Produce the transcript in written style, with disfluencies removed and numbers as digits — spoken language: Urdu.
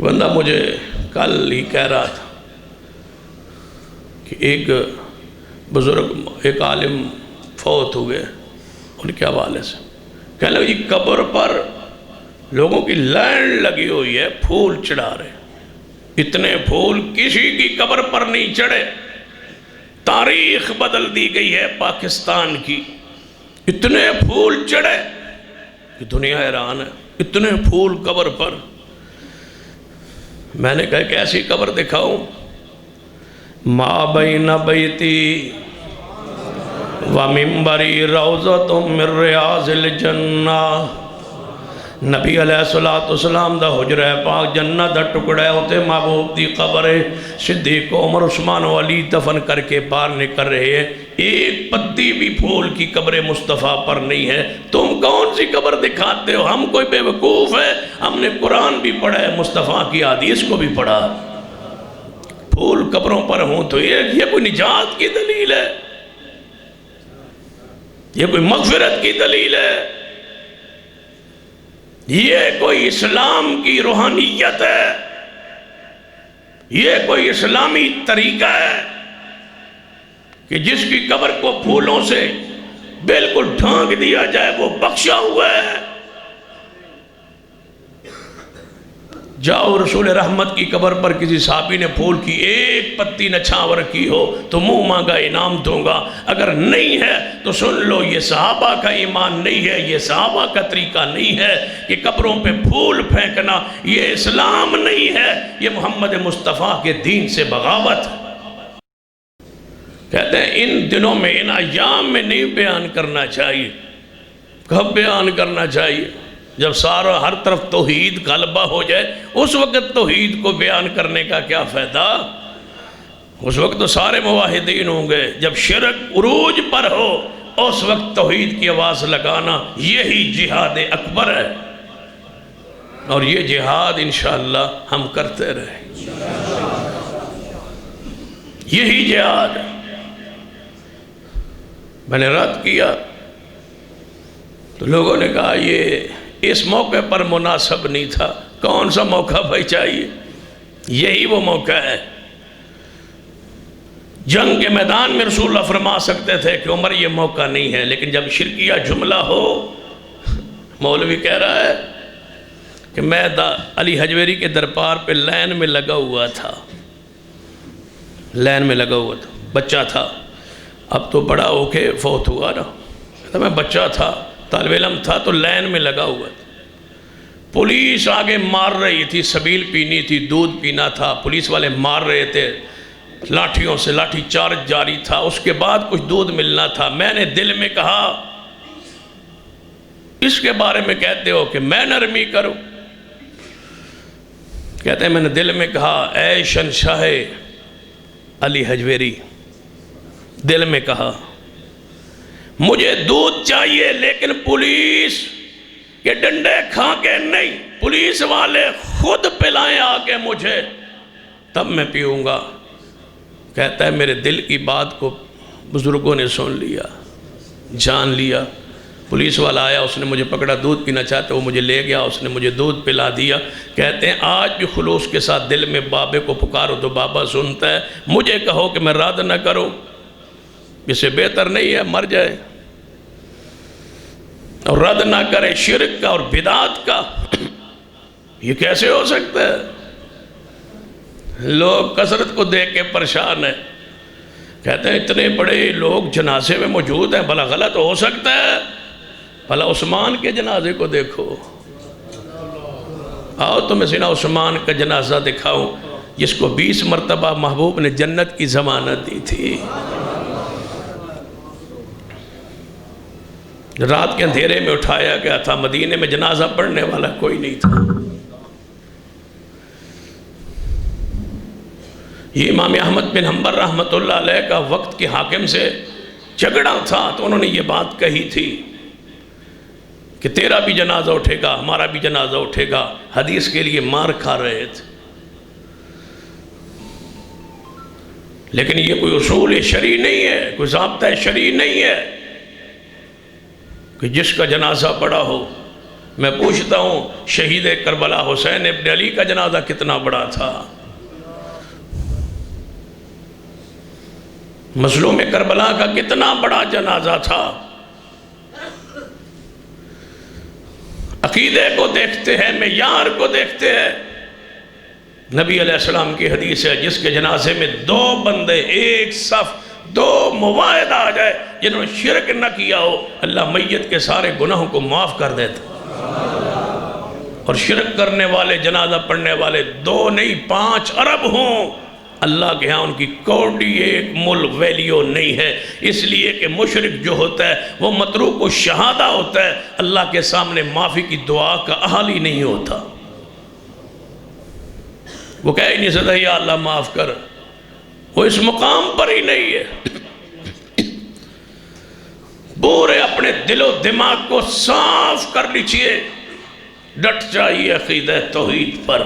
بندہ مجھے کل ہی کہہ رہا تھا کہ ایک بزرگ، ایک عالم فوت ہوئے، ان کے حوالے سے کہنے لگا جی قبر پر لوگوں کی لائن لگی ہوئی ہے، پھول چڑھا رہے، اتنے پھول کسی کی قبر پر نہیں چڑھے، تاریخ بدل دی گئی ہے پاکستان کی، اتنے پھول چڑھے کہ دنیا حیران ہے، اتنے پھول قبر پر۔ میں نے کہا کہ ایسی قبر دکھاؤں؟ ما بین بیتی و منبری روضۃ من ریاض الجنہ، نبی علیہ السلام دا حجرہ پاک جنت دا ٹکڑے ہوتے محبوب دی قبر صدیق عمر عثمان و علی دفن کر کے باہر نکل رہے ہیں، ایک پتی بھی پھول کی قبر مصطفیٰ پر نہیں ہے، تم کون سی قبر دکھاتے ہو؟ ہم کوئی بے وقوف ہے؟ ہم نے قرآن بھی پڑھا ہے، مصطفیٰ کی حدیث کو بھی پڑھا، پھول قبروں پر ہوں تو یہ کوئی نجات کی دلیل ہے؟ یہ کوئی مغفرت کی دلیل ہے؟ یہ کوئی اسلام کی روحانیت ہے؟ یہ کوئی اسلامی طریقہ ہے کہ جس کی قبر کو پھولوں سے بالکل ڈھانک دیا جائے وہ بخشا ہوا ہے؟ جاؤ رسول رحمت کی قبر پر کسی صحابی نے پھول کی ایک پتی نچھاور کی ہو تو منہ مانگا انعام دوں گا، اگر نہیں ہے تو سن لو یہ صحابہ کا ایمان نہیں ہے، یہ صحابہ کا طریقہ نہیں ہے کہ قبروں پہ پھول پھینکنا، یہ اسلام نہیں ہے، یہ محمد مصطفیٰ کے دین سے بغاوت۔ کہتے ہیں ان دنوں میں، ان ایام میں نہیں بیان کرنا چاہیے۔ کب بیان کرنا چاہیے؟ جب سارا ہر طرف توحید غلبہ ہو جائے، اس وقت توحید کو بیان کرنے کا کیا فائدہ؟ اس وقت تو سارے موحدین ہوں گے۔ جب شرک عروج پر ہو اس وقت توحید کی آواز لگانا یہی جہاد اکبر ہے، اور یہ جہاد انشاءاللہ ہم کرتے رہیں، یہی جہاد۔ میں نے رد کیا تو لوگوں نے کہا یہ اس موقع پر مناسب نہیں تھا۔ کون سا موقع بھائی چاہیے؟ یہی وہ موقع ہے۔ جنگ کے میدان میں رسول اللہ فرما سکتے تھے کہ عمر یہ موقع نہیں ہے، لیکن جب شرکیہ جملہ ہو، مولوی کہہ رہا ہے کہ میں علی حجویری کے دربار پہ لائن میں لگا ہوا تھا، لائن میں لگا ہوا تھا، بچہ تھا، اب تو بڑا ہو کے فوت ہوا نا، تو میں بچہ تھا، طالب علم تھا، تو لائن میں لگا ہوا تھا، پولیس آگے مار رہی تھی، سبیل پینی تھی، دودھ پینا تھا، پولیس والے مار رہے تھے لاٹھیوں سے، لاٹھی چارج جاری تھا، اس کے بعد کچھ دودھ ملنا تھا۔ میں نے دل میں کہا اس کے بارے میں کہتے ہو کہ میں نرمی کروں؟ کہتے ہیں میں نے دل میں کہا اے شہنشاہ علی حجویری، دل میں کہا مجھے دودھ چاہیے لیکن پولیس کے ڈنڈے کھا کے نہیں، پولیس والے خود پلائیں آگے مجھے، تب میں پیوں گا۔ کہتا ہے میرے دل کی بات کو بزرگوں نے سن لیا، جان لیا۔ پولیس والا آیا، اس نے مجھے پکڑا، دودھ پینا چاہتا وہ مجھے لے گیا، اس نے مجھے دودھ پلا دیا۔ کہتے ہیں آج بھی خلوص کے ساتھ دل میں بابے کو پکارو تو بابا سنتا ہے۔ مجھے کہو کہ میں رد نہ کروں، اس سے بہتر نہیں ہے مر جائے، اور رد نہ کرے شرک کا اور بدعات کا۔ یہ کیسے ہو سکتا ہے؟ لوگ کثرت کو دیکھ کے پریشان ہیں، کہتے ہیں اتنے بڑے لوگ جنازے میں موجود ہیں، بھلا غلط ہو سکتا ہے؟ بھلا عثمان کے جنازے کو دیکھو، آؤ تمہیں سیدنا عثمان کا جنازہ دکھاؤں جس کو 20 مرتبہ محبوب نے جنت کی ضمانت دی تھی۔ رات کے اندھیرے میں اٹھایا گیا تھا، مدینے میں جنازہ پڑھنے والا کوئی نہیں تھا۔ یہ امام احمد بن حنبل رحمۃ اللہ علیہ کا وقت کے حاکم سے جھگڑا تھا، تو انہوں نے یہ بات کہی تھی کہ تیرا بھی جنازہ اٹھے گا، ہمارا بھی جنازہ اٹھے گا۔ حدیث کے لیے مار کھا رہے تھے، لیکن یہ کوئی اصول شرعی نہیں ہے، کوئی ضابطہ شرعی نہیں ہے کہ جس کا جنازہ پڑا ہو میں پوچھتا ہوں شہید کربلا حسین ابن علی کا جنازہ کتنا بڑا تھا؟ مظلوم کربلا کا کتنا بڑا جنازہ تھا؟ عقیدے کو دیکھتے ہیں، معیار کو دیکھتے ہیں۔ نبی علیہ السلام کی حدیث ہے جس کے جنازے میں 2 بندے ایک صف 2 مواحد آ جائے جنہوں نے شرک نہ کیا ہو، اللہ میت کے سارے گناہوں کو معاف کر دیتا۔ اور شرک کرنے والے، جنازہ پڑھنے والے 2 نہیں 5 ارب ہوں، اللہ کے ہاں ان کی کوڑی 1 مل ویلیو نہیں ہے، اس لیے کہ مشرک جو ہوتا ہے وہ متروک و شہادہ ہوتا ہے، اللہ کے سامنے معافی کی دعا کا اہل ہی نہیں ہوتا۔ وہ کہہ ہی نہیں سکتا یا اللہ معاف کر، وہ اس مقام پر ہی نہیں ہے۔ پورے اپنے دل و دماغ کو صاف کر لیجئے، ڈٹ جائیے عقیدہ توحید پر۔